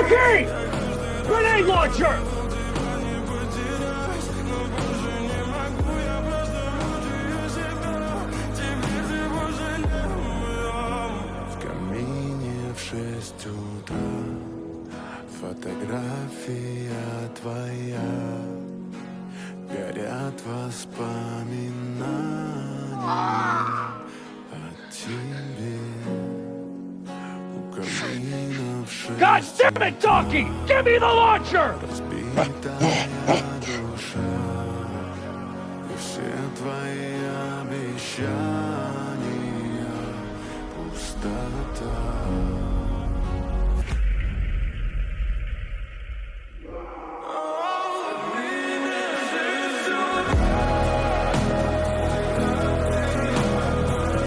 Okay! Grenade launcher! В камине в 6 утра фотография твоя. Горят воспоминания о тебе. У камина в 6 God damn it, Donkey! Give me the launcher! разбитая душа. И все твои обещания пустота.